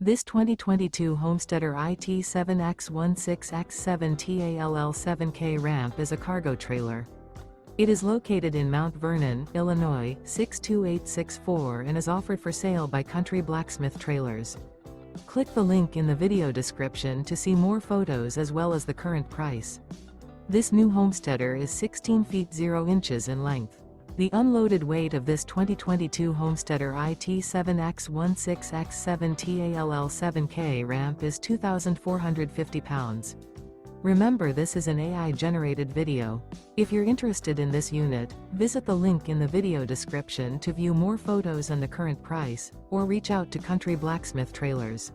This 2022 Homesteader IT7X16X7 TALL7K ramp is a cargo trailer. It is located in Mount Vernon, Illinois, 62864 and is offered for sale by Country Blacksmith Trailers. Click the link in the video description to see more photos as well as the current price. This new Homesteader is 16 feet 0 inches in length. The unloaded weight of this 2022 Homesteader IT7X16X7 TALL7K ramp is 2,450 pounds. Remember, this is an AI-generated video. If you're interested in this unit, visit the link in the video description to view more photos and the current price, or reach out to Country Blacksmith Trailers.